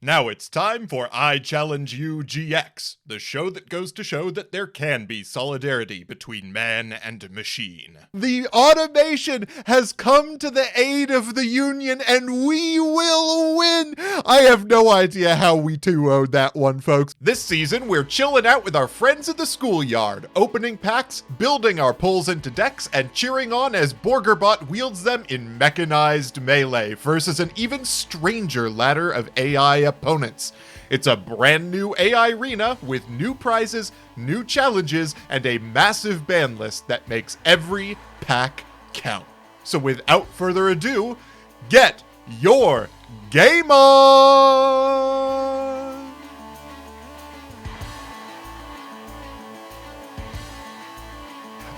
Now it's time for I Challenge You GX, the show that goes to show that there can be solidarity between man and machine. The automation has come to the aid of the union and we will win! I have no idea how we 2-0'd that one, folks. This season, we're chilling out with our friends in the schoolyard, opening packs, building our pulls into decks, and cheering on as WarcrA.I.ms wields them in mechanized melee versus an even stranger ladder of AI opponents. It's a brand new AI arena with new prizes, new challenges, and a massive ban list that makes every pack count. So without further ado, get your game on!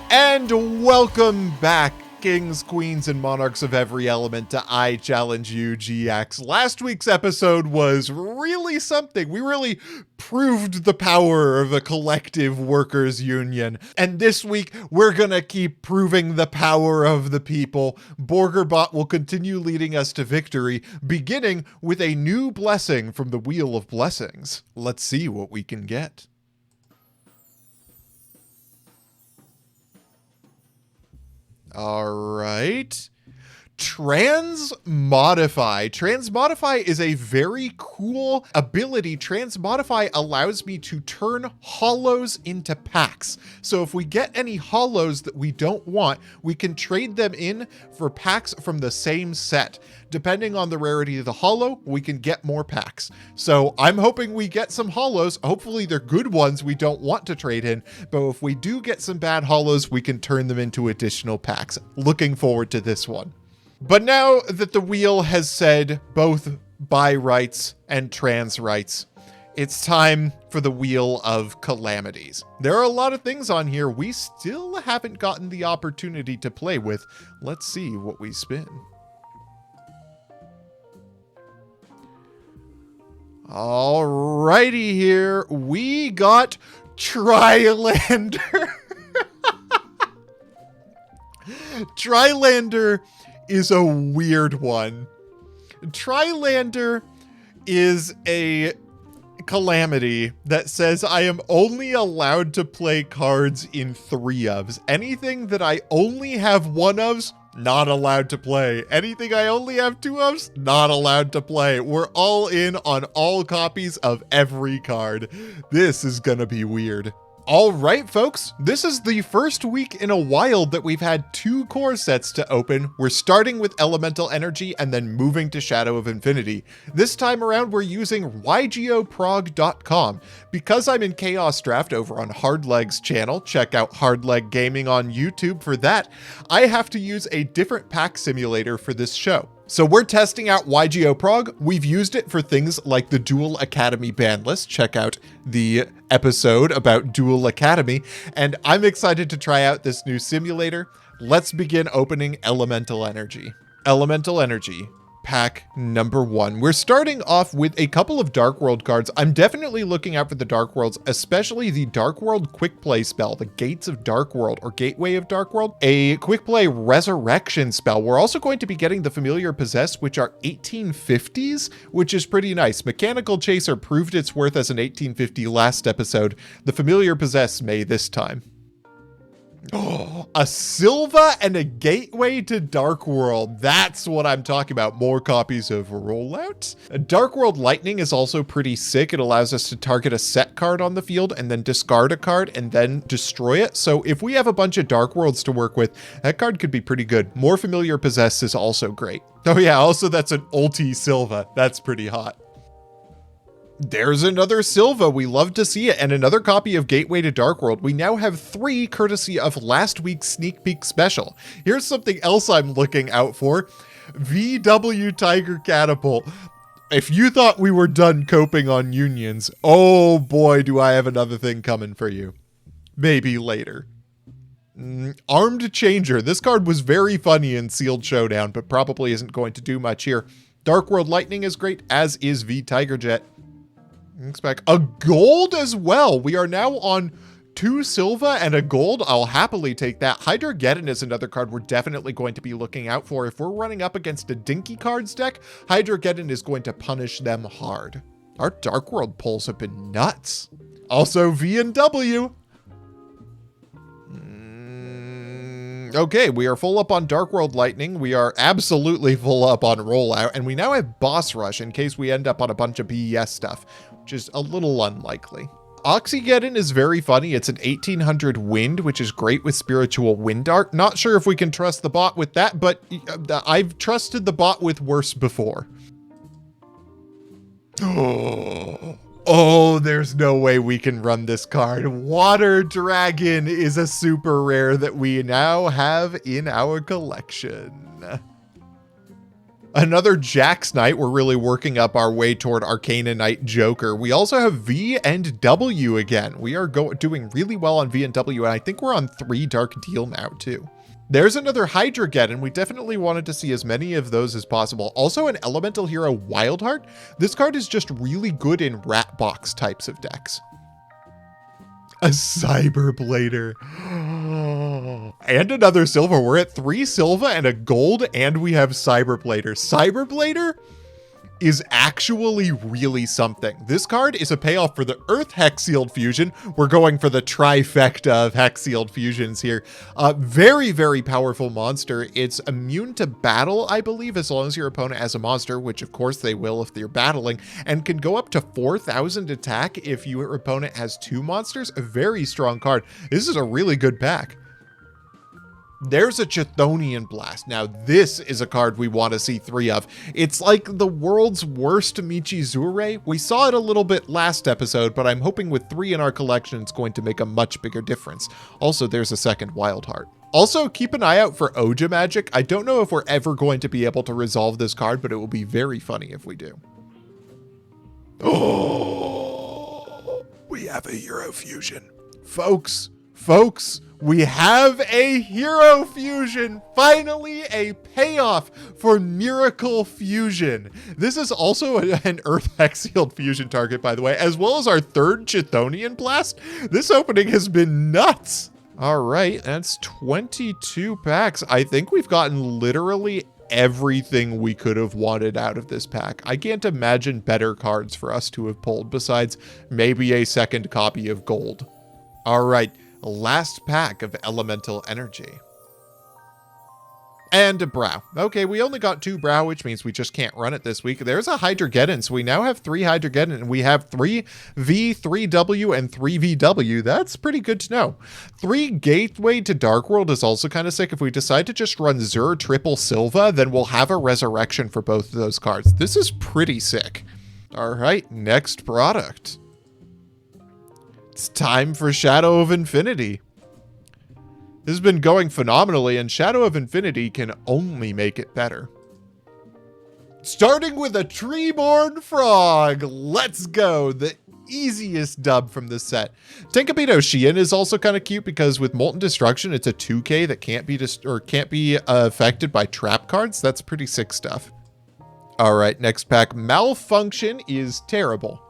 And welcome back, Kings, Queens, and Monarchs of every element, to I Challenge You GX. Last week's episode was really something. We really proved the power of a collective workers' union. And this week, we're gonna keep proving the power of the people. WarcrA.I.ms will continue leading us to victory, beginning with a new blessing from the Wheel of Blessings. Let's see what we can get. All right. Transmodify. Transmodify is a very cool ability. Transmodify allows me to turn hollows into packs. So if we get any hollows that we don't want, we can trade them in for packs from the same set. Depending on the rarity of the hollow, we can get more packs. So I'm hoping we get some hollows. Hopefully they're good ones we don't want to trade in. But if we do get some bad hollows, we can turn them into additional packs. Looking forward to this one. But now that the wheel has said both bi rights and trans rights, it's time for the Wheel of Calamities. There are a lot of things on here we still haven't gotten the opportunity to play with. Let's see what we spin. Alrighty here, we got Trylander. Trylander is a weird one. Trylander is a calamity that says I am only allowed to play cards in 3-ofs. Anything that I only have 1-ofs, not allowed to play. Anything I only have 2-ofs, not allowed to play. We're all in on all copies of every card. This is gonna be weird. All right, folks, this is the first week in a while that we've had 2 core sets to open. We're starting with Elemental Energy and then moving to Shadow of Infinity. This time around, we're using YGOprog.com. Because I'm in Chaos Draft over on Hardleg's channel, check out Hardleg Gaming on YouTube for that, I have to use a different pack simulator for this show. So we're testing out YGOprog. We've used it for things like the Duel Academy ban list. Check out the episode about Duel Academy. And I'm excited to try out this new simulator. Let's begin opening Elemental Energy. Elemental Energy, pack number 1. We're starting off with a couple of Dark World cards. I'm definitely looking out for the Dark Worlds, especially the Dark World Quick Play spell, the Gates of Dark World or Gateway of Dark World, a Quick Play Resurrection spell. We're also going to be getting the Familiar Possess, which are 1850s, which is pretty nice. Mechanical Chaser proved its worth as an 1850 last episode. The Familiar Possess may this time. Oh, a Silva and a Gateway to Dark World. That's what I'm talking about. More copies of Rollout. Dark World Lightning is also pretty sick. It allows us to target a set card on the field and then discard a card and then destroy it. So if we have a bunch of Dark Worlds to work with, that card could be pretty good. More Familiar Possess is also great. Oh yeah, also that's an ulti Silva. That's pretty hot. There's another Silva. We love to see it. And another copy of Gateway to Dark World. We now have 3 courtesy of last week's Sneak Peek special. Here's something else I'm looking out for. VW Tiger Catapult. If you thought we were done coping on unions, oh boy, do I have another thing coming for you. Maybe later. Armed Changer. This card was very funny in Sealed Showdown, but probably isn't going to do much here. Dark World Lightning is great, as is V Tiger Jet. Expect a gold as well. We are now on 2 Silva and a gold. I'll happily take that. Hydrogeddon is another card we're definitely going to be looking out for. If we're running up against a Dinky Cards deck, Hydrogeddon is going to punish them hard. Our Dark World pulls have been nuts. Also V and W. Okay, we are full up on Dark World Lightning. We are absolutely full up on Rollout. And we now have Boss Rush in case we end up on a bunch of BES stuff, which is a little unlikely. Oxygeddon is very funny. It's an 1800 wind, which is great with Spiritual Wind Art. Not sure if we can trust the bot with that, but I've trusted the bot with worse before. Oh, there's no way we can run this card. Water Dragon is a super rare that we now have in our collection. Another Jax Knight. We're really working up our way toward Arcana Knight Joker. We also have V and W again. We are doing really well on V and W, and I think we're on 3 Dark Deal now too. There's another Hydrageddon. We definitely wanted to see as many of those as possible. Also an Elemental Hero Wildheart. This card is just really good in Rat Box types of decks. A Cyberblader. And another silver. We're at 3 silver and a gold, and we have Cyberblader. Cyberblader is actually really something. This card is a payoff for the Earth Hex-Sealed Fusion. We're going for the trifecta of Hex-Sealed Fusions here. Very, very powerful monster. It's immune to battle, I believe, as long as your opponent has a monster, which of course they will if they're battling, and can go up to 4,000 attack if your opponent has 2 monsters. A very strong card. This is a really good pack. There's a Chthonian Blast. Now, this is a card we want to see 3 of. It's like the world's worst Michizure. We saw it a little bit last episode, but I'm hoping with 3 in our collection, it's going to make a much bigger difference. Also, there's a second Wildheart. Also, keep an eye out for Oja Magic. I don't know if we're ever going to be able to resolve this card, but it will be very funny if we do. Oh, we have a Hero Fusion. Folks, we have a Hero Fusion! Finally, a payoff for Miracle Fusion. This is also an Earth Hex-Sealed Fusion target, by the way, as well as our 3rd Chthonian Blast. This opening has been nuts. All right, that's 22 packs. I think we've gotten literally everything we could have wanted out of this pack. I can't imagine better cards for us to have pulled besides maybe a second copy of Gold. All right. Last pack of Elemental Energy. And a Brow. Okay, we only got 2 Brow, which means we just can't run it this week. There's a Hydrageddon, so we now have 3 Hydrageddon, and we have 3 V, 3 W, and 3 VW. That's pretty good to know. 3 Gateway to Dark World is also kind of sick. If we decide to just run Zur Triple Silva, then we'll have a Resurrection for both of those cards. This is pretty sick. All right, next product. It's time for Shadow of Infinity. This has been going phenomenally, and Shadow of Infinity can only make it better. Starting with a Treeborn Frog. Let's go. The easiest dub from this set. Tenkabito Shien is also kind of cute because with Molten Destruction, it's a 2K that can't be affected by trap cards. That's pretty sick stuff. All right, next pack. Malfunction is terrible.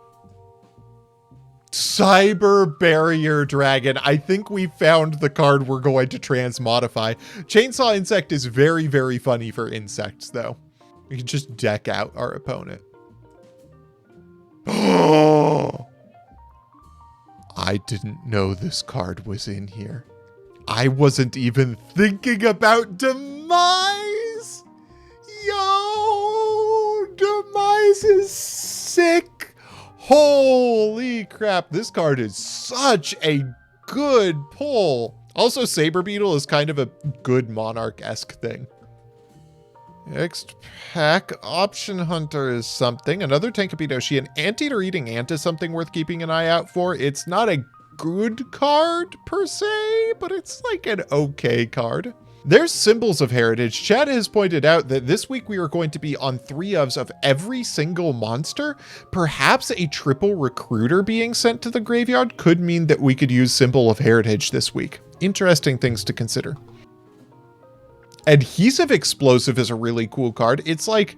Cyber Barrier Dragon. I think we found the card we're going to transmodify. Chainsaw Insect is very, very funny for insects, though. We can just deck out our opponent. Oh! I didn't know this card was in here. I wasn't even thinking about Demise! Yo! Demise is sick! Holy crap, this card is such a good pull. Also, Saber Beetle is kind of a good Monarch-esque thing. Next pack, Option Hunter is something. Another Tenkabito Shien. Anteater Eating Ant is something worth keeping an eye out for. It's not a good card, per se, but it's like an okay card. There's Symbols of Heritage. Chad has pointed out that this week we are going to be on 3 ofs of every single monster. Perhaps a triple recruiter being sent to the graveyard could mean that we could use Symbol of Heritage this week. Interesting things to consider. Adhesive Explosive is a really cool card. It's like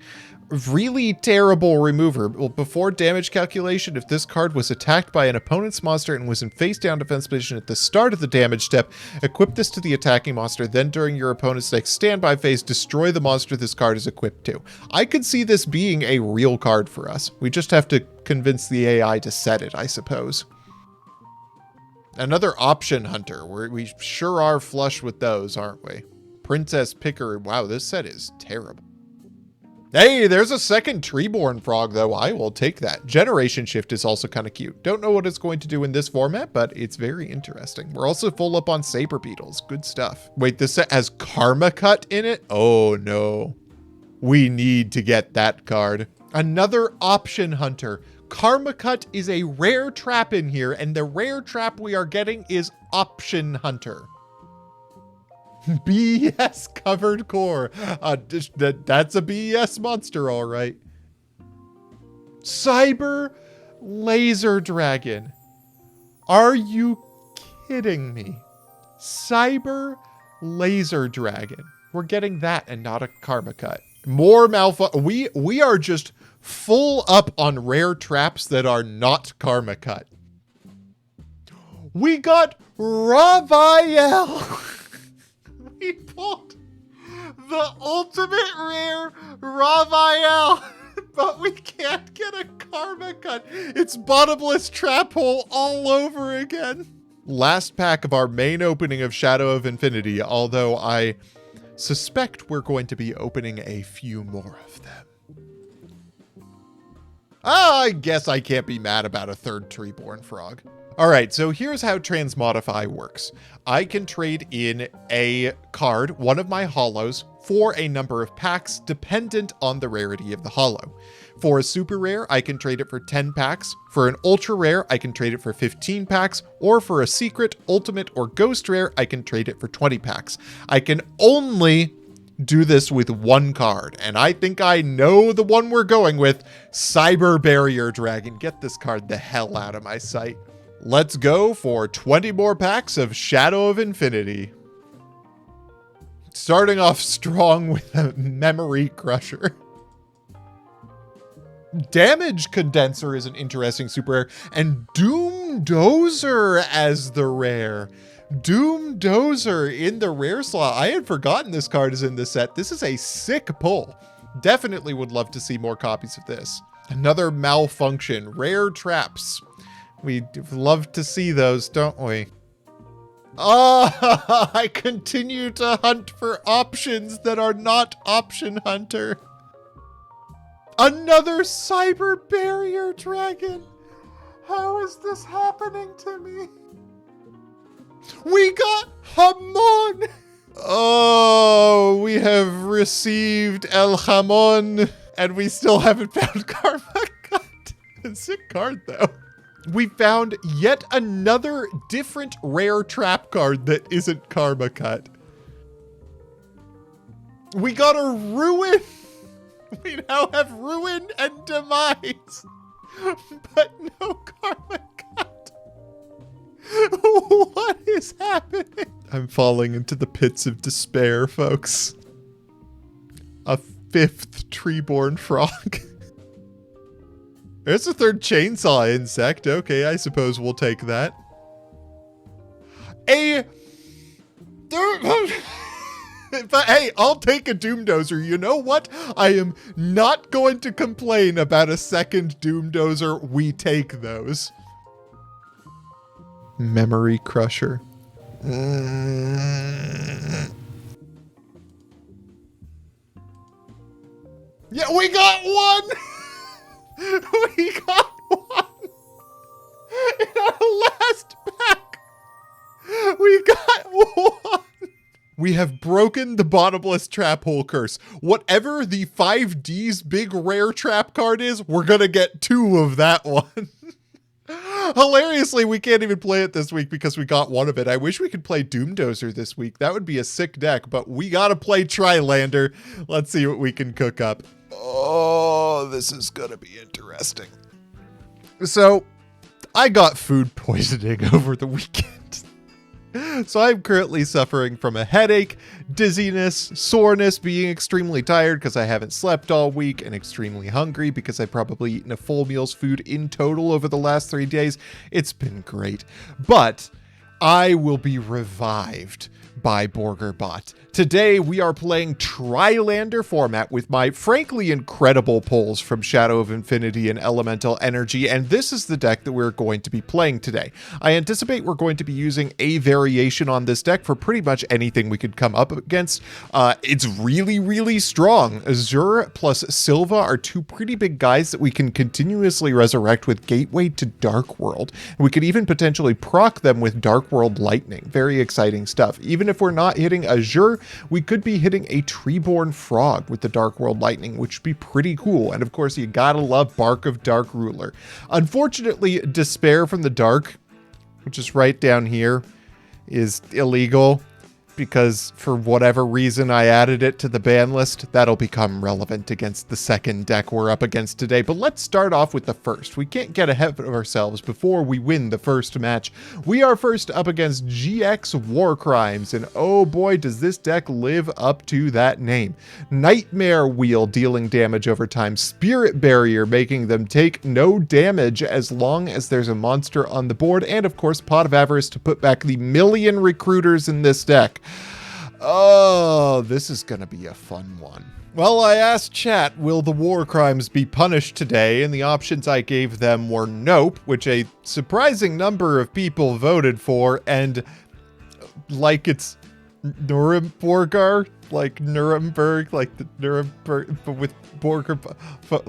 really terrible remover. Well, before damage calculation, if this card was attacked by an opponent's monster and was in face down defense position at the start of the damage step, equip this to the attacking monster, then during your opponent's next standby phase, destroy the monster this card is equipped to. I could see this being a real card for us. We just have to convince the AI to set it, I suppose. Another option hunter. We sure are flush with those, aren't we? Princess Picker. Wow, this set is terrible. Hey, there's a second Treeborn frog, though. I will take that. Generation Shift is also kind of cute. Don't know what it's going to do in this format, but it's very interesting. We're also full up on Saber Beetles. Good stuff. Wait, this set has Karma Cut in it? Oh, no. We need to get that card. Another option hunter. Karma Cut is a rare trap in here, and the rare trap we are getting is Option Hunter. BS covered core. That's a BS monster, all right. Cyber Laser Dragon. Are you kidding me? Cyber Laser Dragon. We're getting that and not a Karma Cut. More we are just full up on rare traps that are not Karma Cut. We got Raphael. We pulled the ultimate rare Raphael, but we can't get a Karma Cut. It's bottomless trap hole all over again. Last pack of our main opening of Shadow of Infinity, although I suspect we're going to be opening a few more of them. I guess I can't be mad about a third Treeborn frog. All right, so here's how Transmodify works. I can trade in a card, one of my holos, for a number of packs dependent on the rarity of the holo. For a super rare, I can trade it for 10 packs. For an ultra rare, I can trade it for 15 packs. Or for a secret, ultimate, or ghost rare, I can trade it for 20 packs. I can only do this with one card, and I think I know the one we're going with. Cyber Barrier Dragon. Get this card the hell out of my sight. Let's go for 20 more packs of Shadow of Infinity. Starting off strong with a Memory Crusher. Damage Condenser is an interesting super rare, and Doom Dozer as the rare. Doom Dozer in the rare slot. I had forgotten this card is in this set. This is a sick pull. Definitely would love to see more copies of this. Another Malfunction. Rare traps. We'd love to see those, don't we? Ah, I continue to hunt for options that are not Option Hunter. Another Cyber Barrier Dragon. How is this happening to me? We got Hamon. Oh, we have received El Hamon, and we still haven't found Karma Cut. Sick card, though. We found yet another different rare trap card that isn't Karma Cut. We got a Ruin. We now have Ruin and Demise, but no Karma Cut. What is happening? I'm falling into the pits of despair, folks. A fifth Treeborn frog. There's a third Chainsaw Insect. Okay, I suppose we'll take that. But hey, I'll take a Doom Dozer. You know what? I am not going to complain about a second Doom Dozer. We take those. Memory Crusher. Yeah, we got one! We got one! In our last pack! We got one! We have broken the bottomless trap hole curse. Whatever the 5D's big rare trap card is, we're gonna get two of that one. Hilariously, we can't even play it this week because we got one of it. I wish we could play Doom Dozer this week. That would be a sick deck, but we gotta play Trilander. Let's see what we can cook up. Oh, this is gonna be interesting. So, I got food poisoning over the weekend. So I'm currently suffering from a headache, dizziness, soreness, being extremely tired because I haven't slept all week, and extremely hungry because I've probably eaten a full meal's food in total over the last 3 days. It's been great. But I will be revived by WarcrA.I.ms. Today we are playing Tri-lander format with my frankly incredible pulls from Shadow of Infinity and Elemental Energy, and this is the deck that we're going to be playing today. I anticipate we're going to be using a variation on this deck for pretty much anything we could come up against. It's really strong. Azure plus Silva are two pretty big guys that we can continuously resurrect with Gateway to Dark World. We could even potentially proc them with Dark World Lightning. Very exciting stuff. Even if we're not hitting Azure, we could be hitting a Treeborn Frog with the Dark World Lightning, which would be pretty cool. And of course, you gotta love Bark of Dark Ruler. Unfortunately, Despair from the Dark, which is right down here, is illegal, because for whatever reason I added it to the ban list. That'll become relevant against the second deck we're up against today. But let's start off with the first. We can't get ahead of ourselves before we win the first match. We are first up against GX WarcrA.I.ms, and oh boy, does this deck live up to that name. Nightmare Wheel dealing damage over time, Spirit Barrier making them take no damage as long as there's a monster on the board, and of course Pot of Avarice to put back the million recruiters in this deck. Oh, this is gonna be a fun one. Well, I asked chat, will the war crimes be punished today? And the options I gave them were nope, which a surprising number of people voted for, and like it's Nuremberger, like Nuremberg, like the Nuremberg, but with Borger.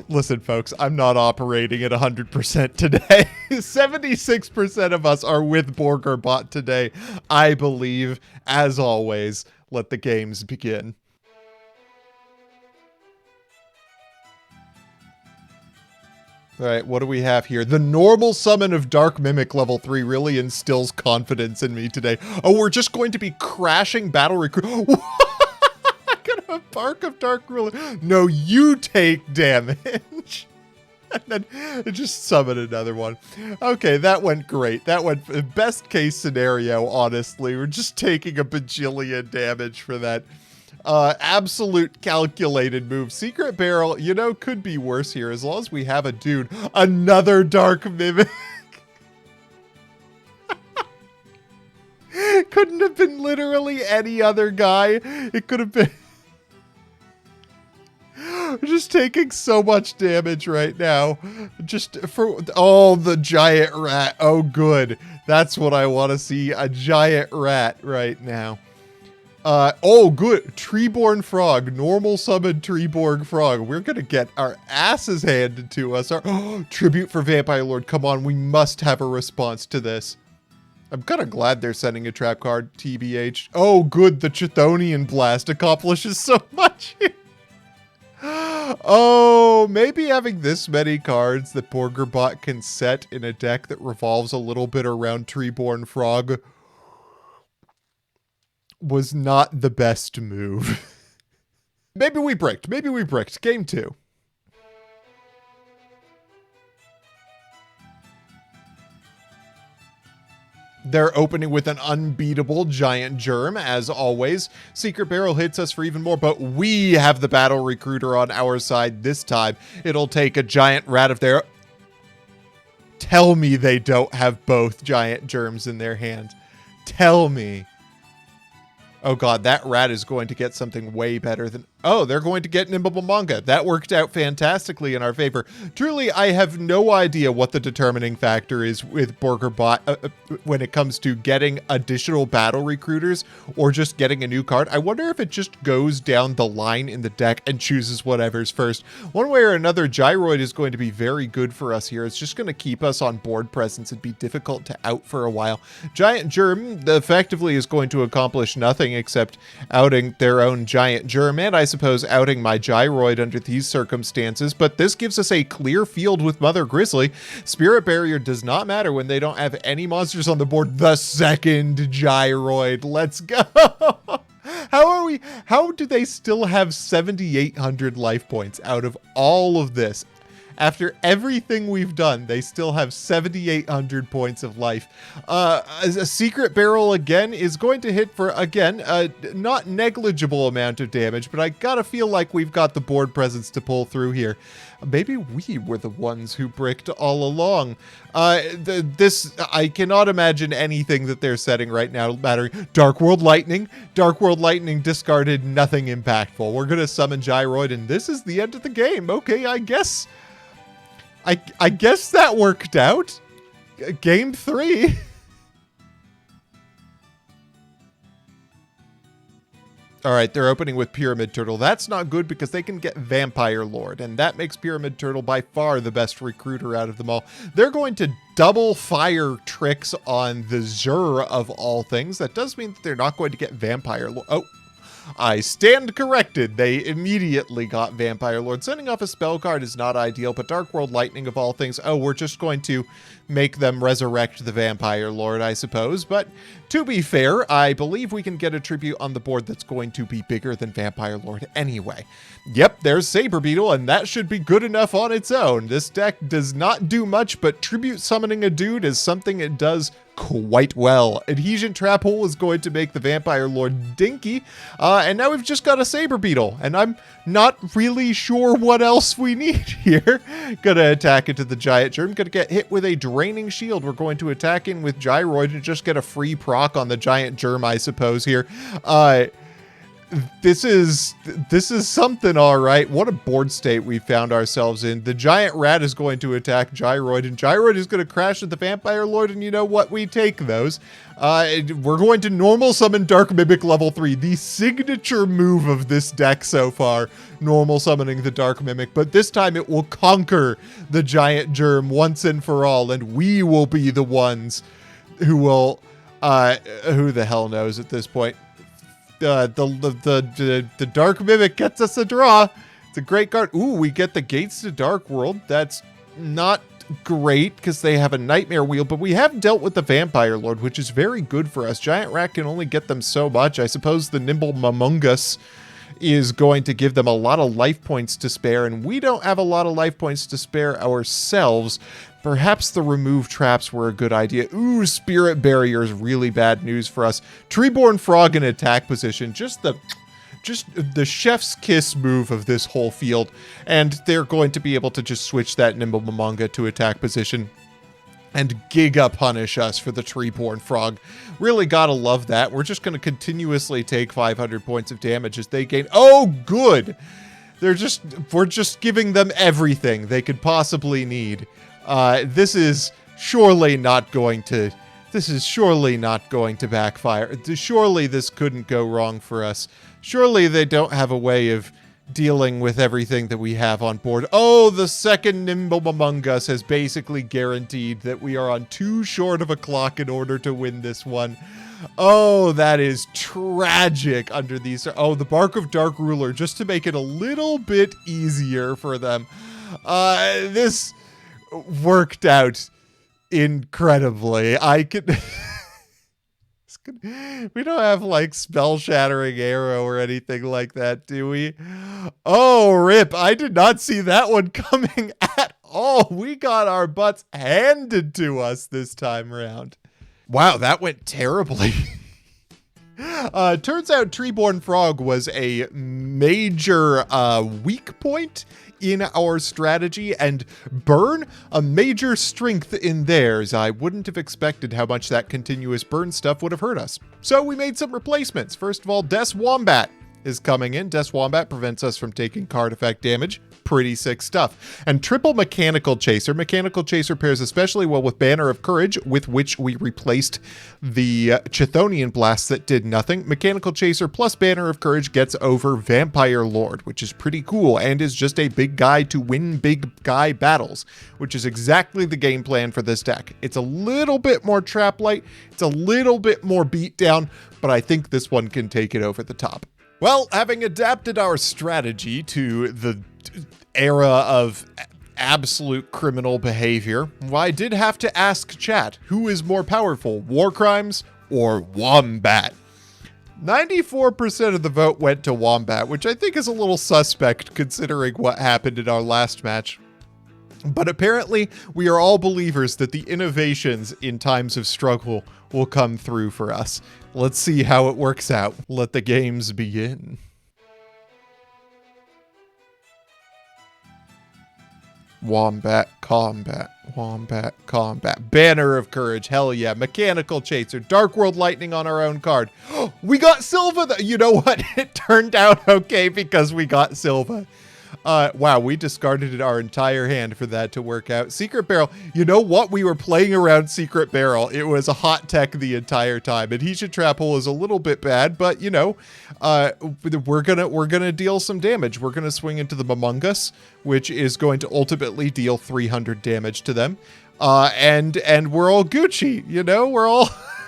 Listen, folks, I'm not operating at 100% today. 76% of us are with WarcrA.I.ms today, I believe. As always, let the games begin. All right, what do we have here? The normal summon of Dark Mimic level 3 really instills confidence in me today. Oh, we're just going to be crashing battle recruit. I got a Bark of Dark Ruler. No, you take damage. And then just summon another one. Okay, that went great. That went best case scenario, honestly. We're just taking a bajillion damage for that. Absolute calculated move. Secret Barrel, you know, could be worse here as long as we have a dude. Another Dark Mimic. Couldn't have been literally any other guy. It could have been... We're just taking so much damage right now. Just for... Oh, the giant rat. Oh, good. That's what I want to see. A giant rat right now. Oh, good. Treeborn Frog. Normal summon Treeborn Frog. We're going to get our asses handed to us. Tribute for Vampire Lord. Come on. We must have a response to this. I'm kind of glad they're sending a trap card, TBH. Oh, good. The Chthonian Blast accomplishes so much here. Oh, maybe having this many cards that WarcrA.I.ms can set in a deck that revolves a little bit around Treeborn Frog was not the best move. Maybe we bricked. Maybe we bricked. Game 2. They're opening with an unbeatable Giant Germ, as always. Secret Barrel hits us for even more, but we have the Battle Recruiter on our side this time. It'll take a Giant Rat if they're... Tell me they don't have both Giant Germs in their hand. Tell me. Oh god, that rat is going to get something way better than... Oh, they're going to get Nimble Manga. That worked out fantastically in our favor. Truly, I have no idea what the determining factor is with WarcrA.I.ms when it comes to getting additional battle recruiters or just getting a new card. I wonder if it just goes down the line in the deck and chooses whatever's first. One way or another, Gyroid is going to be very good for us here. It's just going to keep us on board presence and be difficult to out for a while. Giant Germ effectively is going to accomplish nothing except outing their own Giant Germ, and I suppose outing my Gyroid under these circumstances, but this gives us a clear field with Mother Grizzly. Spirit Barrier does not matter when they don't have any monsters on the board. The second Gyroid. Let's go. How do they still have 7,800 life points out of all of this? After everything we've done, they still have 7,800 points of life. A secret barrel again is going to hit for, again, a not negligible amount of damage, but I gotta feel like we've got the board presence to pull through here. Maybe we were the ones who bricked all along. I cannot imagine anything that they're setting right now mattering. Dark World Lightning. Dark World Lightning discarded, nothing impactful. We're gonna summon Gyroid, and this is the end of the game. Okay, I guess that worked out. Game 3. All right, they're opening with Pyramid Turtle. That's not good because they can get Vampire Lord, and that makes Pyramid Turtle by far the best recruiter out of them all. They're going to double fire tricks on the Zur of all things. That does mean that they're not going to get Vampire Lord. Oh, I stand corrected. They immediately got Vampire Lord. Sending off a spell card is not ideal, but Dark World Lightning of all things. Oh, we're just going to make them resurrect the Vampire Lord, I suppose. But to be fair, I believe we can get a tribute on the board that's going to be bigger than Vampire Lord anyway. Yep, there's Saber Beetle, and that should be good enough on its own. This deck does not do much, but tribute summoning a dude is something it does quite well. Adhesion Trap Hole is going to make the Vampire Lord dinky, and now we've just got a Saber Beetle, and I'm not really sure what else we need here. Gonna attack into the Giant Germ, gonna get hit with a Draining Shield. We're going to attack in with Gyroid and just get a free proc on the Giant Germ, I suppose, here. This is something, all right. What a board state we found ourselves in. The Giant Rat is going to attack Gyroid, and Gyroid is going to crash at the Vampire Lord, and you know what? We take those. We're going to normal summon Dark Mimic level 3, the signature move of this deck so far, normal summoning the Dark Mimic, but this time it will conquer the Giant Germ once and for all, and we will be the ones who will, who the hell knows at this point. The Dark Mimic gets us a draw. It's a great card. Ooh, we get the Gates to Dark World. That's not great because they have a Nightmare Wheel, but we have dealt with the Vampire Lord, which is very good for us. Giant Rat can only get them so much. I suppose the Nimble Mamungus is going to give them a lot of life points to spare, and we don't have a lot of life points to spare ourselves. Perhaps the remove traps were a good idea. Ooh, Spirit Barrier is really bad news for us. Treeborn Frog in attack position. Just the chef's kiss move of this whole field. And they're going to be able to just switch that Nimble Mamanga to attack position and Giga Punish us for the Treeborn Frog. Really gotta love that. We're just going to continuously take 500 points of damage as they gain. Oh, good! We're just giving them everything they could possibly need. This is surely not going to backfire. Surely this couldn't go wrong for us. Surely they don't have a way of dealing with everything that we have on board. Oh, the second Nimble Among Us has basically guaranteed that we are on too short of a clock in order to win this one. Oh, that is tragic under these. Oh, the Bark of Dark Ruler, just to make it a little bit easier for them. This worked out incredibly. I could... We don't have like Spell Shattering Arrow or anything like that, do we? Oh, rip. I did not see that one coming at all. We got our butts handed to us this time around. Wow, that went terribly. Turns out Treeborn Frog was a major weak point in our strategy, and burn a major strength in theirs. I wouldn't have expected how much that continuous burn stuff would have hurt us. So we made some replacements. First of all, Des Wombat is coming in. Des Wombat prevents us from taking card effect damage. Pretty sick stuff. And triple Mechanical Chaser. Mechanical Chaser pairs especially well with Banner of Courage, with which we replaced the Chthonian Blast that did nothing. Mechanical Chaser plus Banner of Courage gets over Vampire Lord, which is pretty cool and is just a big guy to win big guy battles, which is exactly the game plan for this deck. It's a little bit more trap light, it's a little bit more beat down, but I think this one can take it over the top. Well, having adapted our strategy to the era of absolute criminal behavior, well, I did have to ask chat, who is more powerful, WarcrA.I.ms or Wombat? 94% of the vote went to Wombat, which I think is a little suspect considering what happened in our last match. But apparently, we are all believers that the innovations in times of struggle will come through for us. Let's see how it works out. Let the games begin. Wombat combat. Wombat combat. Banner of Courage. Hell yeah. Mechanical Chaser. Dark World Lightning on our own card. We got Silva. You know what? It turned out okay because we got Silva. Wow, we discarded our entire hand for that to work out. Secret Barrel. You know what? We were playing around Secret Barrel. It was a hot tech the entire time. Adhesion Trap Hole is a little bit bad, but you know, we're gonna deal some damage. We're gonna swing into the Mamungus, which is going to ultimately deal 300 damage to them. And we're all Gucci. You know,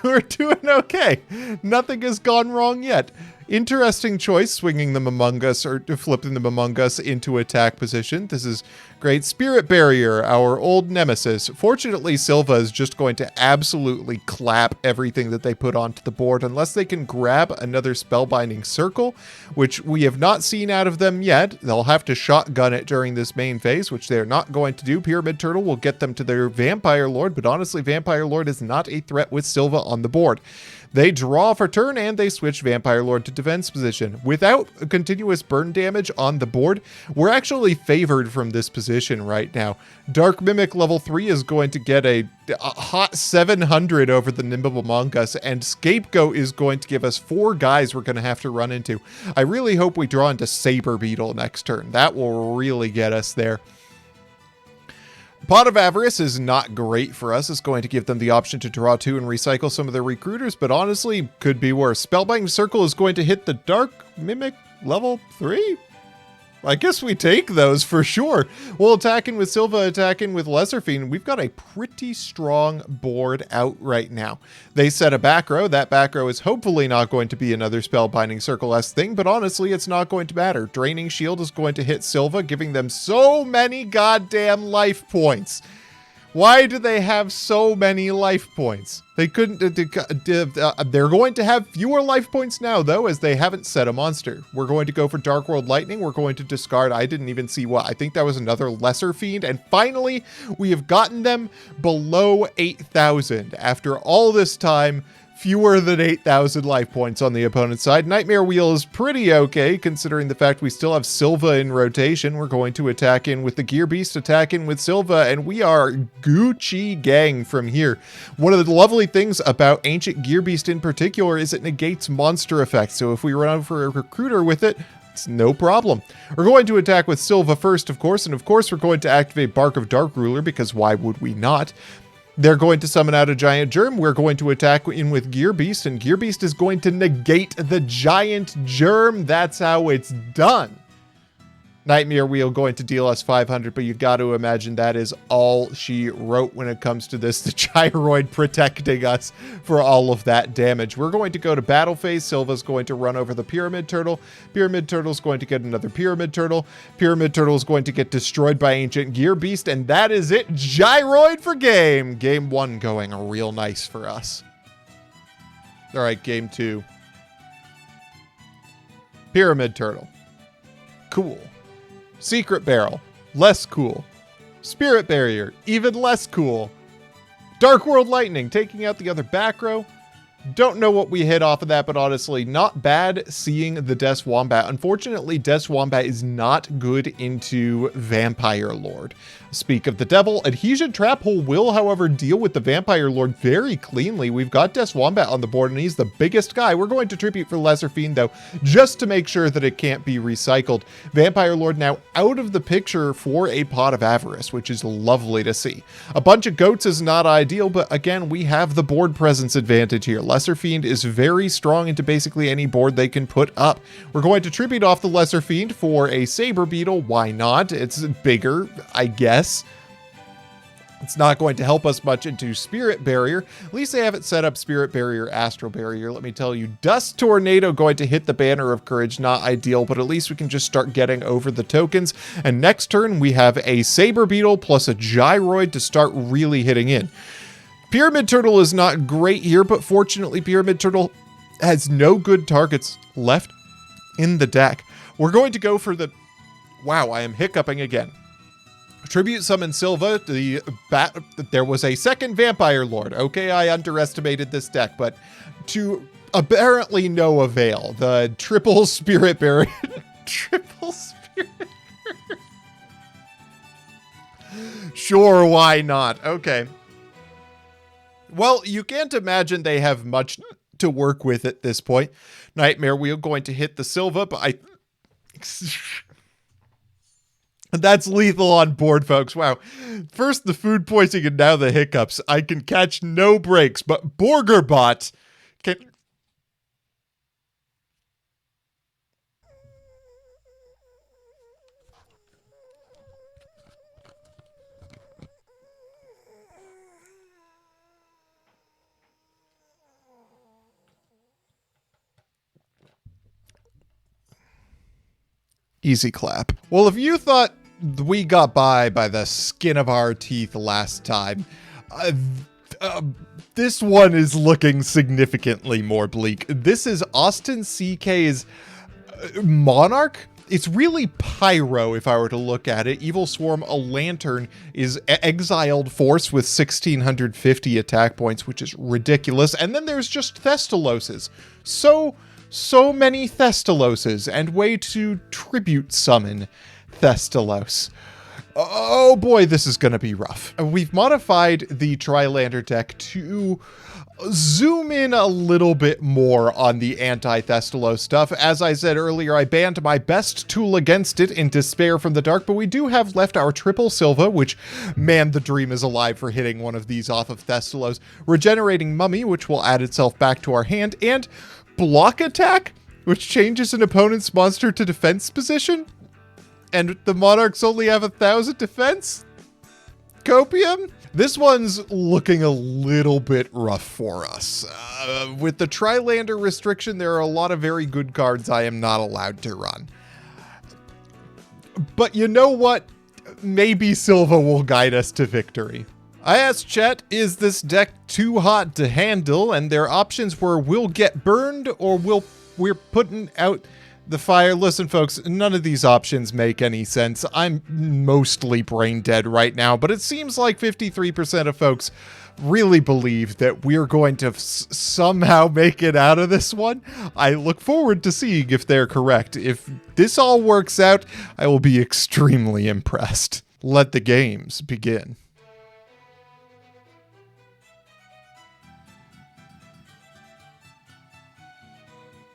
we're doing okay. Nothing has gone wrong yet. Interesting choice, swinging them among us or flipping them among us into attack position. This is great. Spirit Barrier, our old nemesis. Fortunately, Silva is just going to absolutely clap everything that they put onto the board unless they can grab another Spellbinding Circle, which we have not seen out of them yet. They'll have to shotgun it during this main phase, which they're not going to do. Pyramid Turtle will get them to their Vampire Lord, but honestly, Vampire Lord is not a threat with Silva on the board. They draw for turn and they switch Vampire Lord to defense position. Without a continuous burn damage on the board, we're actually favored from this position right now. Dark Mimic level 3 is going to get a hot 700 over the Nimble among us, and Scapegoat is going to give us 4 guys we're going to have to run into. I really hope we draw into Saber Beetle next turn. That will really get us there. Pot of Avarice is not great for us. It's going to give them the option to draw 2 and recycle some of their recruiters, but honestly, could be worse. Spellbinding Circle is going to hit the Dark Mimic level 3? I guess we take those for sure. Well, attacking with Silva, attacking with Lesser Fiend, we've got a pretty strong board out right now. They set a back row. That back row is hopefully not going to be another Spellbinding Circle-esque thing, but honestly, it's not going to matter. Draining Shield is going to hit Silva, giving them so many goddamn life points. Why do they have so many life points? They couldn't, they're going to have fewer life points now, though, as they haven't set a monster. We're going to go for Dark World Lightning. We're going to discard, I didn't even see what, I think that was another Lesser Fiend. And finally, we have gotten them below 8,000. After all this time, fewer than 8,000 life points on the opponent's side. Nightmare Wheel is pretty okay, considering the fact we still have Silva in rotation. We're going to attack in with the Gear Beast, attack in with Silva, and we are Gucci gang from here. One of the lovely things about Ancient Gear Beast in particular is it negates monster effects, so if we run over a recruiter with it, it's no problem. We're going to attack with Silva first, of course, and of course we're going to activate Bark of Dark Ruler, because why would we not? They're going to summon out a Giant Germ. We're going to attack in with Gear Beast, and Gear Beast is going to negate the Giant Germ. That's how it's done. Nightmare Wheel going to deal us 500, but you got to imagine that is all she wrote when it comes to this. The Gyroid protecting us for all of that damage. We're going to go to battle phase. Silva's going to run over the Pyramid Turtle. Pyramid Turtle's going to get another Pyramid Turtle. Pyramid Turtle is going to get destroyed by Ancient Gear Beast, and that is it. Gyroid for game. Game 1 going real nice for us. All right, game 2. Pyramid Turtle. Cool. Secret Barrel, less cool. Spirit Barrier, even less cool. Dark World Lightning, taking out the other back row. Don't know what we hit off of that, but honestly, not bad seeing the Des Wombat. Unfortunately, Des Wombat is not good into Vampire Lord. Speak of the devil, Adhesion Trap Hole will, however, deal with the Vampire Lord very cleanly. We've got Des Wombat on the board, and he's the biggest guy. We're going to tribute for Lesser Fiend, though, just to make sure that it can't be recycled. Vampire Lord now out of the picture for a Pot of Avarice, which is lovely to see. A bunch of goats is not ideal, but again, we have the board presence advantage here. Lesser Fiend is very strong into basically any board they can put up. We're going to tribute off the Lesser Fiend for a Saber Beetle. Why not? It's bigger, I guess. It's not going to help us much into Spirit Barrier. At least they haven't set up Spirit Barrier, Astral Barrier. Let me tell you, Dust Tornado going to hit the Banner of Courage. Not ideal, but at least we can just start getting over the tokens. And next turn, we have a Saber Beetle plus a Gyroid to start really hitting in. Pyramid Turtle is not great here, but fortunately, Pyramid Turtle has no good targets left in the deck. We're going to go for the... Wow, I am hiccuping again. Tribute summon Silva. There was a second Vampire Lord. Okay, I underestimated this deck, but to apparently no avail. The triple Spirit Barrier. Triple Spirit Barrier. Sure, why not? Okay. Well, you can't imagine they have much to work with at this point. Nightmare Wheel going to hit the Silva, but that's lethal on board, folks. Wow. First the food poisoning and now the hiccups. I can catch no breaks, but Borgerbot can... Easy clap. Well, if you thought we got by the skin of our teeth last time, this one is looking significantly more bleak. This is Austin CK's Monarch. It's really Pyro, if I were to look at it. Evil Swarm, a Lantern, is Exiled Force with 1,650 attack points, which is ridiculous. And then there's just Thestaloses. So many Thestaloses, and way to tribute summon Thestalos. Oh boy, this is going to be rough. We've modified the Trilander deck to zoom in a little bit more on the anti-Thestalos stuff. As I said earlier, I banned my best tool against it in Despair from the Dark, but we do have left our triple Silva, which, man, the dream is alive for hitting one of these off of Thestalos. Regenerating Mummy, which will add itself back to our hand, and Block Attack, which changes an opponent's monster to defense position. And the Monarchs only have 1,000 defense? Copium? This one's looking a little bit rough for us. With the Trilander restriction, there are a lot of very good cards I am not allowed to run. But you know what? Maybe Silva will guide us to victory. I asked chat, is this deck too hot to handle? And their options were, we'll get burned or we're putting out the fire. Listen, folks, none of these options make any sense. I'm mostly brain dead right now, but it seems like 53% of folks really believe that we're going to somehow make it out of this one. I look forward to seeing if they're correct. If this all works out, I will be extremely impressed. Let the games begin.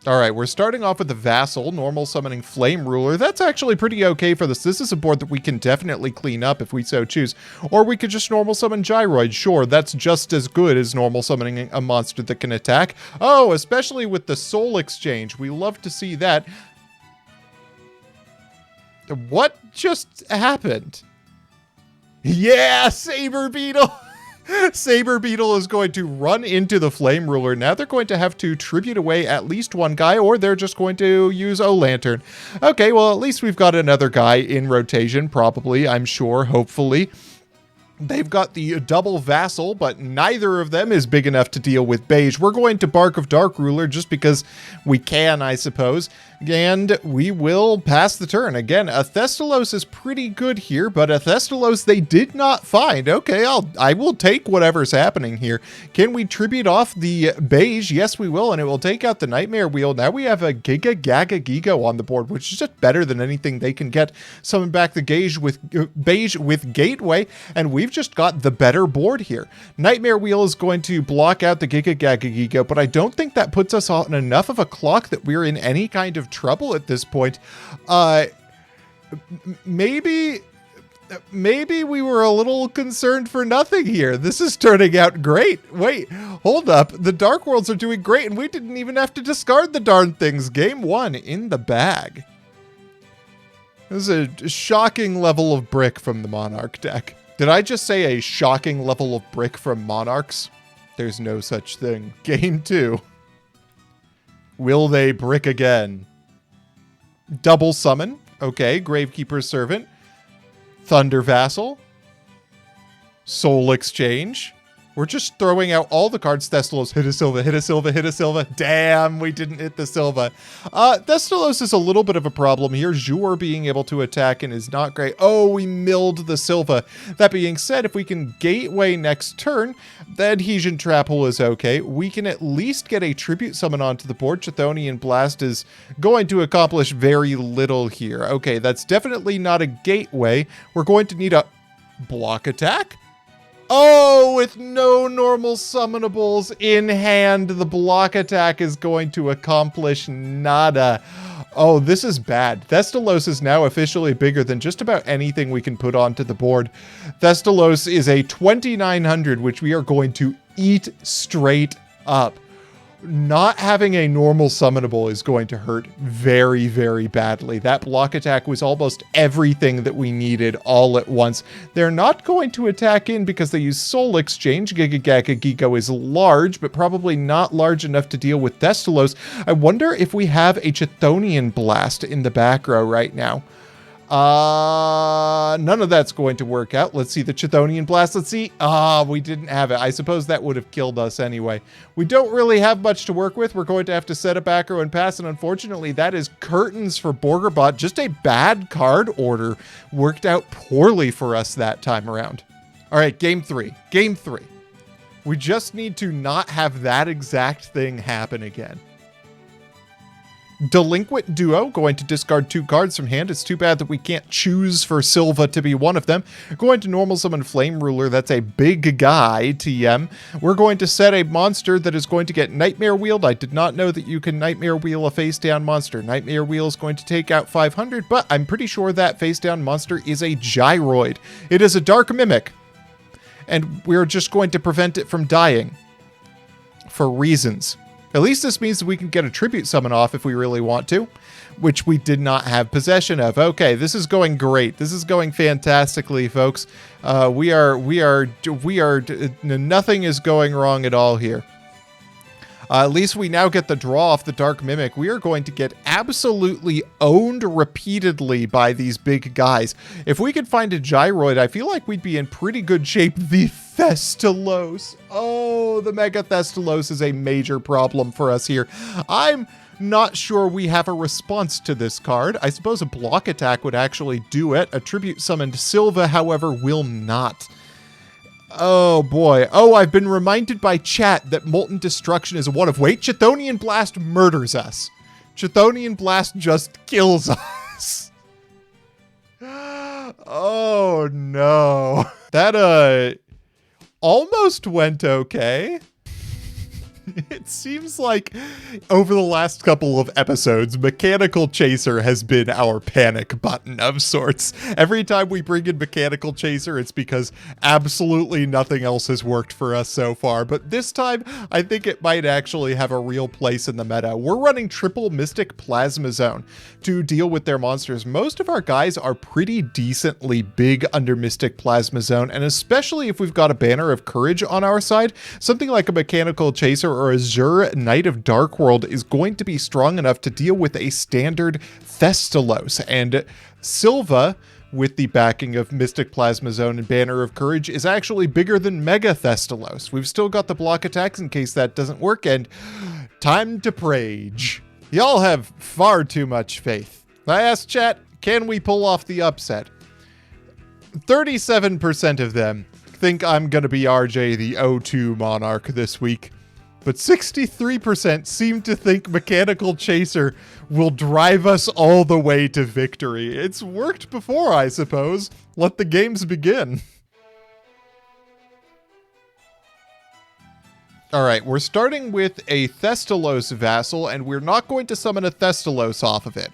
All right, we're starting off with the Vassal, normal summoning Flame Ruler. That's actually pretty okay for this. This is a board that we can definitely clean up if we so choose. Or we could just normal summon Gyroid. Sure, that's just as good as normal summoning a monster that can attack. Oh, especially with the Soul Exchange. We love to see that. What just happened? Yeah, Saber Beetle! Saber Beetle is going to run into the Flame Ruler. Now they're going to have to tribute away at least one guy, or they're just going to use O-Lantern. Okay, well, at least we've got another guy in rotation, probably, I'm sure, hopefully. They've got the double Vassal, but neither of them is big enough to deal with Beige. We're going to Bark of Dark Ruler just because we can, I suppose. And we will pass the turn. Again, a Thestalos is pretty good here, but a Thestalos they did not find. Okay, I will take whatever's happening here. Can we tribute off the Beige? Yes, we will, and it will take out the Nightmare Wheel. Now we have a Giga Gaga Gigo on the board, which is just better than anything they can get. Summon back the Beige with Gateway, and we've just got the better board here. Nightmare Wheel is going to block out the Giga Gaga Gigo, but I don't think that puts us on enough of a clock that we're in any kind of trouble at this point. Maybe we were a little concerned for nothing here. This is turning out great. Wait, hold up. The Dark Worlds are doing great, and we didn't even have to discard the darn things. Game 1 in the bag. This is a shocking level of brick from the Monarch deck. Did I just say a shocking level of brick from Monarchs? There's no such thing. Game 2. Will they brick again? Double summon. Okay, Gravekeeper's Servant. Thunder Vassal. Soul Exchange. We're just throwing out all the cards. Thestalos, hit a Silva, hit a Silva, hit a Silva. Damn, we didn't hit the Silva. Thestalos is a little bit of a problem here. Jur being able to attack and is not great. Oh, we milled the Silva. That being said, if we can Gateway next turn, the Adhesion Trapple is okay. We can at least get a Tribute Summon onto the board. Chthonian Blast is going to accomplish very little here. Okay, that's definitely not a Gateway. We're going to need a block attack. Oh, with no normal summonables in hand, the block attack is going to accomplish nada. Oh, this is bad. Thestalos is now officially bigger than just about anything we can put onto the board. Thestalos is a 2900, which we are going to eat straight up. Not having a normal summonable is going to hurt very, very badly. That block attack was almost everything that we needed all at once. They're not going to attack in because they use Soul Exchange. Gigagaga Gigo is large, but probably not large enough to deal with Thestalos. I wonder if we have a Chthonian Blast in the back row right now. None of that's going to work out. Let's see the Chthonian Blast. Let's see. We didn't have it. I suppose that would have killed us anyway. We don't really have much to work with. We're going to have to set a back row and pass, and unfortunately that is curtains for BorgerBot. Just a bad card order. Worked out poorly for us that time around. All right, game three. Game three. We just need to not have that exact thing happen again. Delinquent Duo, going to discard 2 cards from hand. It's too bad that we can't choose for Silva to be one of them. Going to normal summon Flame Ruler. That's a big guy, TM. We're going to set a monster that is going to get Nightmare Wheeled. I did not know that you can Nightmare Wheel a face down monster. Nightmare Wheel is going to take out 500, but I'm pretty sure that face down monster is a Gyroid. It is a Dark Mimic, and we're just going to prevent it from dying for reasons. At least this means that we can get a Tribute Summon off if we really want to, which we did not have possession of. Okay, this is going great. This is going fantastically, folks. Nothing is going wrong at all here. At least we now get the draw off the Dark Mimic. We are going to get absolutely owned repeatedly by these big guys. If we could find a Gyroid, I feel like we'd be in pretty good shape. The Thestalos. Oh, the Mega Thestalos is a major problem for us here. I'm not sure we have a response to this card. I suppose a block attack would actually do it. A Tribute Summoned Silva, however, will not. Oh boy. Oh, I've been reminded by chat that Molten Destruction is a one of wait. Chthonian Blast murders us. Chthonian Blast just kills us. Oh no. That almost went okay. It seems like over the last couple of episodes, Mechanical Chaser has been our panic button of sorts. Every time we bring in Mechanical Chaser, it's because absolutely nothing else has worked for us so far. But this time, I think it might actually have a real place in the meta. We're running triple Mystic Plasma Zone to deal with their monsters. Most of our guys are pretty decently big under Mystic Plasma Zone, and especially if we've got a Banner of Courage on our side, something like a Mechanical Chaser or Azure Knight of Darkworld is going to be strong enough to deal with a standard Thestalos. And Silva, with the backing of Mystic Plasma Zone and Banner of Courage, is actually bigger than Mega Thestalos. We've still got the block attacks in case that doesn't work, and time to Prage. Y'all have far too much faith. I asked chat, can we pull off the upset? 37% of them think I'm going to be RJ the O2 Monarch this week. But 63% seem to think Mechanical Chaser will drive us all the way to victory. It's worked before, I suppose. Let the games begin. All right, we're starting with a Thestalos Vassal, and we're not going to summon a Thestalos off of it.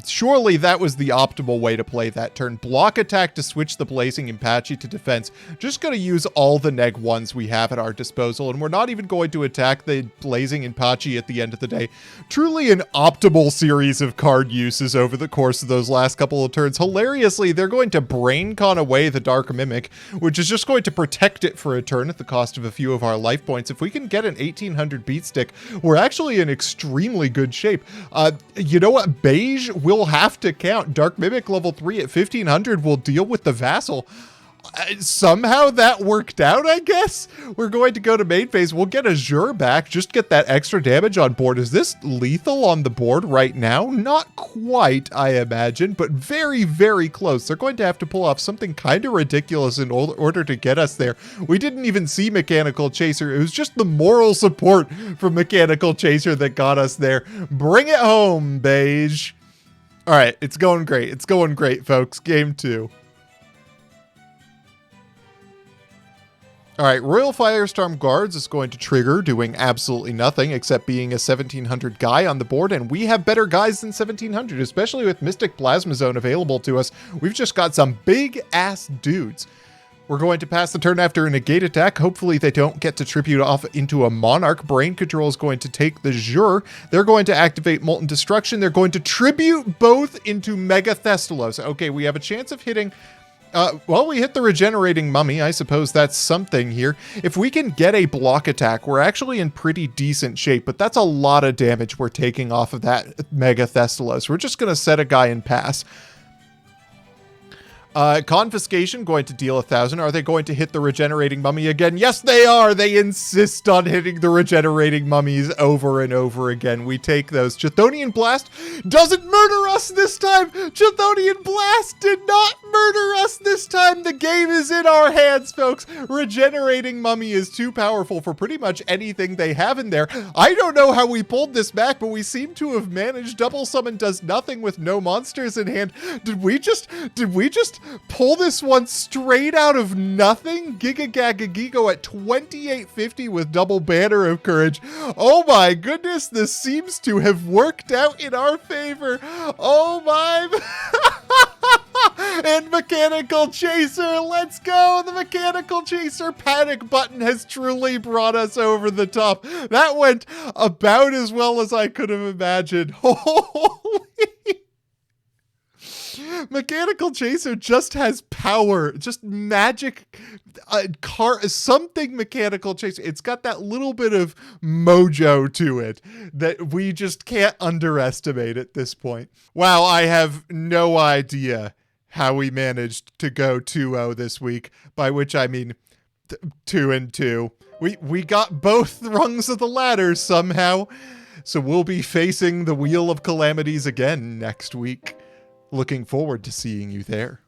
Surely that was the optimal way to play that turn. Block attack to switch the Blazing Impachi to defense. Just going to use all the neg ones we have at our disposal, and we're not even going to attack the Blazing Impachi at the end of the day. Truly an optimal series of card uses over the course of those last couple of turns. Hilariously, they're going to Brain Con away the Dark Mimic, which is just going to protect it for a turn at the cost of a few of our life points. If we can get an 1800 beat stick, we're actually in extremely good shape. You know what? Beige will have to count. Dark Mimic level 3 at 1500 will deal with the Vassal. Somehow that worked out, I guess. We're going to go to main phase. We'll get Azure back, just get that extra damage on board. Is this lethal on the board right now? Not quite, I imagine, but very, very close. They're going to have to pull off something kind of ridiculous in order to get us there. We didn't even see Mechanical Chaser. It was just the moral support from Mechanical Chaser that got us there. Bring it home, Beige. All right, it's going great. It's going great, folks. Game 2. All right, Royal Firestorm Guards is going to trigger, doing absolutely nothing except being a 1700 guy on the board, and we have better guys than 1700, especially with Mystic Plasma Zone available to us. We've just got some big-ass dudes. We're going to pass the turn after a negate attack. Hopefully they don't get to tribute off into a Monarch. Brain Control is going to take the Jure. They're going to activate Molten Destruction. They're going to tribute both into Mega Thestalos. Okay, we have a chance of hitting... well, we hit the Regenerating Mummy. I suppose that's something here. If we can get a block attack, we're actually in pretty decent shape, but that's a lot of damage we're taking off of that Mega Thestalos. We're just going to set a guy and pass. Confiscation going to deal 1,000. Are they going to hit the Regenerating Mummy again? Yes, they are. They insist on hitting the Regenerating Mummies over and over again. We take those. Chthonian Blast doesn't murder us this time. Chthonian Blast did not murder us this time. The game is in our hands, folks. Regenerating Mummy is too powerful for pretty much anything they have in there. I don't know how we pulled this back, but we seem to have managed. Double Summon does nothing with no monsters in hand. Did we just pull this one straight out of nothing? Giga Gaga Gigo at 2850 with double Banner of Courage. Oh my goodness, this seems to have worked out in our favor. Oh my. And Mechanical Chaser, let's go. The Mechanical Chaser panic button has truly brought us over the top. That went about as well as I could have imagined. Holy. Mechanical Chaser just has power, just magic, something Mechanical Chaser. It's got that little bit of mojo to it that we just can't underestimate at this point. Wow, I have no idea how we managed to go 2-0 this week, by which I mean 2-2. We got both rungs of the ladder somehow, so we'll be facing the Wheel of Calamities again next week. Looking forward to seeing you there.